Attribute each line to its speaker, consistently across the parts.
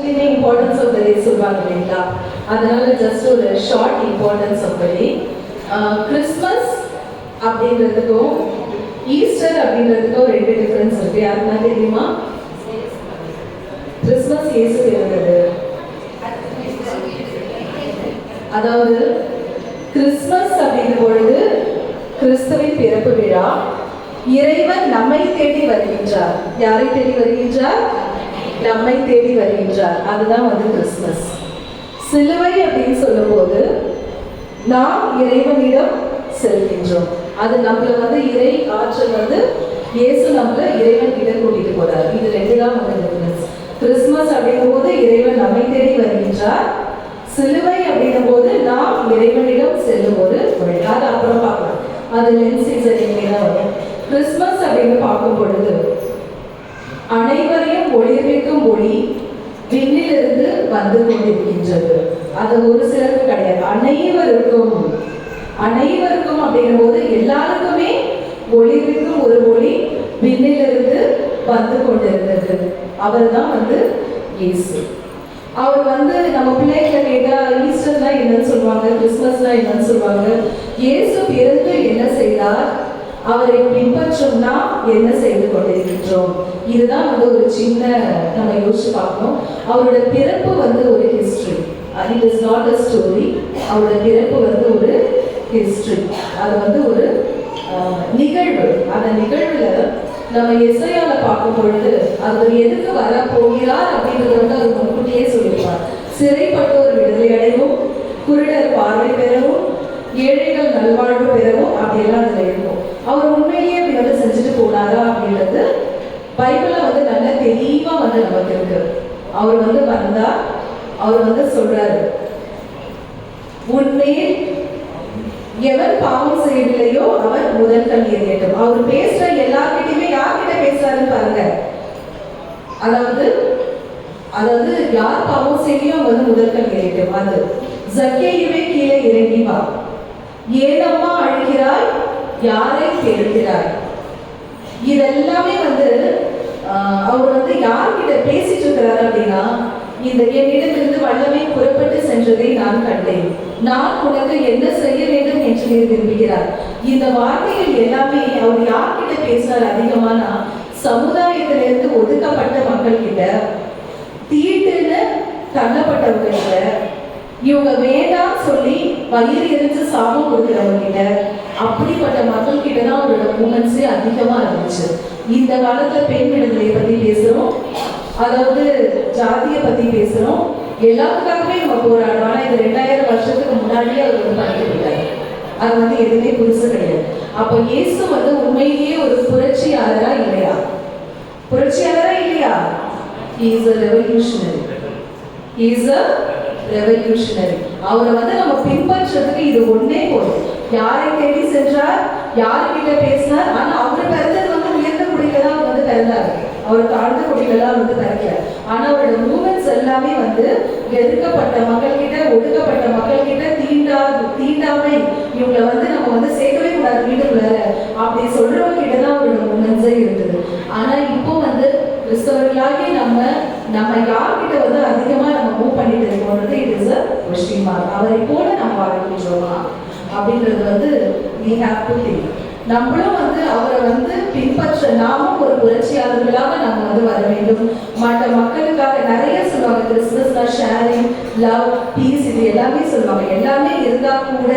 Speaker 1: எல்லாத்துலேயுமே importance of the டே சொல்லுவாங்க இல்லைங்களா? அதனால ஜஸ்ட் ஒரு short importance of the day. Christmas அப்படின்றதுக்கும் ஈஸ்டர் அப்படின்றதுக்கும் ரெண்டு டிஃபரன்ஸ் இருக்கு. யாருன்னா தெரியுமா? கிறிஸ்மஸ் இயேசு பிறந்தது. அதாவது கிறிஸ்மஸ் அப்படின்ற பொழுது கிறிஸ்துவின் பிறப்பு விழா. இறைவன் நம்மை தேடி வருகின்றார். யாரை தேடி வருகின்றார்? நம்மை தேடி வருகின்றார். அதுதான் கிறிஸ்மஸ். சிலுவை அப்படின்னு சொல்லும் போது நாம் இறைவனிடம் செல்கின்றோம். அது நம்மள இறை ஆற்றல் இயேசு நம்மள இறைவன் கிட்ட கூட்டிட்டு போறார். இது ரெண்டு தான் டிஃபரன்ஸ். கிறிஸ்மஸ் அப்படிங்கும் போது இறைவன் நம்மை தேடி வருகின்றார். சிலுவை அப்படின்னும் போது நாம் இறைவனிடம் செல்லும் போது அது அப்புறம் பார்க்கலாம். அது லென்ட் சீசனிலே தான் வரும். கிறிஸ்மஸ் அப்படின்னு பார்க்கும் பொழுது அனைவரையும் ஒளிர்விக்கும் ஒளி விண்ணிலிருந்து வந்து கொண்டிருக்கின்றது. அது ஒரு சிலருக்கு கிடையாது, அனைவருக்கும். அனைவருக்கும் அப்படிங்கும் போது எல்லாருக்குமே ஒளிர்விக்கும் ஒரு ஒளி விண்ணிலிருந்து வந்து கொண்டிருந்தது. அவர் தான் இயேசு. அவர் நம்ம பிள்ளைகளை கேட்டா ஈஸ்டர்னா என்னன்னு சொல்லுவாங்க, கிறிஸ்மஸ்னா என்னன்னு சொல்லுவாங்க. இயேசு பிறந்து என்ன செய்தார், அவரை பின்பற்றும்னா என்ன செய்து கொண்டிருக்கின்றோம். இதுதான் ஒரு சின்ன நம்ம யோசிச்சு பார்க்கணும். அவரோட பிறப்பு ஒரு history. It is not a story. அவரோட பிறப்பு ஒரு ஹிஸ்டரி. அது ஒரு நிகழ்வு. அந்த நிகழ்வுல நம்ம எஸ்ஐயால பார்க்கும் பொழுது அவர் எதுக்கு வர போகிறார் அப்படின்றத அவர் முன்கூட்டியே சொல்லியிருப்பார். சிறைப்பட்டோர் விடுதலை அடையவும், குருடர் பார்வை பெறவும், ஏழைகள் நல்வாழ்வு பெறவும் அப்படியெல்லாம் அதுல இருக்கும். அவர் உண்மையிலேயே அப்படி செஞ்சுட்டு போனாரா அப்படின்றது பைபிள்ல நல்ல தெளிவா நமக்கு இருக்கு. அவர் வந்தா அவர் சொல்றாரு, உண்மையில் எவர் பாவம் செய்யவில்லையோ அவர் முதல் கல் எறியட்டும். அவர் பேசுற எல்லார்கிட்டயுமே யார்கிட்ட பேசுறாருன்னு பாருங்க. அதாவது யார் பாவம் செய்யலையோ அவங்க முதல் கல் எறியட்டும். அது ஜக்கேயுவே கீழே இறங்கி வா, ஏனம்மா அழுகிறாய், யாரை தேடுகிறாய். இதெல்லாமே அவர் யார்கிட்ட பேசிட்டு இருக்கிறாரு அப்படின்னா, இந்த என்னிடத்திலிருந்து வல்லமை புறப்பட்டு சென்றதை நான் கண்டேன், நான் உனக்கு என்ன செய்ய வேண்டும் என்று நீர் விரும்புகிறார். இந்த வார்த்தைகள் எல்லாமே அவர் யார்கிட்ட பேசுறாரு அதிகமானா, சமுதாயத்திலிருந்து ஒதுக்கப்பட்ட மக்கள் கிட்ட, தீட்டுன்னு தள்ளப்பட்டவங்க கிட்ட, இவங்க வேண்டாம் சொல்லி வயிறு எரிஞ்சு சாபம் கொடுக்கிறவங்க கிட்ட, அப்படிப்பட்ட மக்கள் கிட்ட தான் அவரோட மூமெண்ட்ஸே அதிகமா இருந்துச்சு. இந்த காலத்துல பெண் விடுதலையை பத்தி பேசுறோம், அதாவது ஜாதிய பத்தி பேசுறோம், எல்லாத்துக்காகவே நம்ம போராடுறோம். ஆனா இந்த 2000 வருஷத்துக்கு முன்னாடியே அவர் பண்ணிருக்காரு. அது எதுவுமே புதுசு கிடையாது. அப்ப இயேசு உண்மையிலேயே ஒரு புரட்சியாளரா இல்லையா? புரட்சியாளரா இல்லையா? He is a revolutionary. He is a revolutionary. அவரை நம்ம பின்பற்றதுக்கு இது ஒன்னே போதும். யாரை தேடி சென்றார், யாருக்கிட்ட பேசினார். ஆனா அவர் பிறந்தது உயர்ந்த குடியில தான் பிறந்தாரு. அவர் தாழ்ந்த குடியிலாம் பிறக்கல. ஆனா அவரோட மூமெண்ட்ஸ் எல்லாமே எதிர்க்கப்பட்ட மக்கள் கிட்ட, ஒடுக்கப்பட்ட மக்கள் கிட்ட, தீண்டாமை இவங்களை நம்ம சேர்க்கவே கூடாது வீட்டுக்குள்ளார அப்படி சொல்றவங்க கிட்டதான் அவரோட மூமெண்ட்ஸே இருந்தது. ஆனா இப்போ கிறிஸ்தவர்களாகி நம்ம யார்கிட்ட அதிகமா நம்ம மூவ் பண்ணிட்டு இருக்கோம்ன்றது it is a question mark. அவரை போல நம்ம வாழ்கின்றோமா அப்படின்றது we have to think. நம்மளும் அவரை பின்பற்ற நாமும் ஒரு புரட்சியாளர்களாக நம்ம வர வேண்டும். மற்ற மக்களுக்காக நிறைய சொல்லுவாங்க, கிறிஸ்மஸ்னா ஷேரிங், லவ், பீஸ், இது எல்லாமே சொல்லுவாங்க. எல்லாமே இருந்தா கூட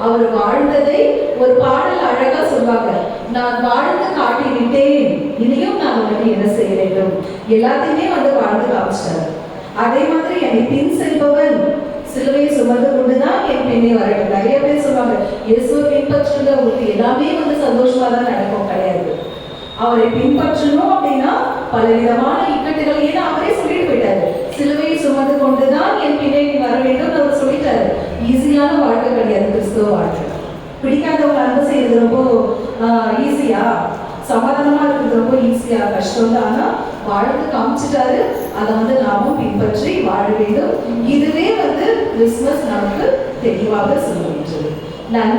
Speaker 1: அவர் வாழ்ந்ததை ஒரு பாடல் அழகா சொல்லுவாங்க, நான் வாழ்ந்து காட்டி விட்டேன், இனியும் நான் என்ன செய்ய வேண்டும். எல்லாத்தையுமே வாழ்ந்து காமிச்சிட்டார். அதே மாதிரி என்னை பின் செல்பவன் சிலுவையை சுமந்து கொண்டுதான் என் பின்னே வரட்டும். நிறைய பேர் சொல்லுவாங்க, இயேசுவை பின்பற்றுங்க, உங்களுக்கு எல்லாமே சந்தோஷமா தான் நடக்கும். கிடையாது. அவரை பின்பற்றணும் அப்படின்னா பலவிதமான இக்கட்டுகள், ஏன்னா அவரே சொல்லிட்டு போயிட்டாரு, சிலுவையை சுமந்து கொண்டுதான் என் பின்னே வர வேண்டும் அவர் சொல்லிட்டாரு. ஈஸியான வாழ்க்கை கிடையாது கிறிஸ்துவ வாழ்க்கை. பிடிக்காதவங்க அன்பு செய்யறது ரொம்ப ஈஸியா, சமாதானமா இருக்கிறது ரொம்ப ஈஸியா, கஷ்டம் தான். ஆனா வாழ்க்கை காமிச்சிட்டாரு, அதை நாமும் பின்பற்றி வாழ வேண்டும். இதுவே கிறிஸ்மஸ் நமக்கு தெளிவாக சொல்லுகின்றது. நன்றி.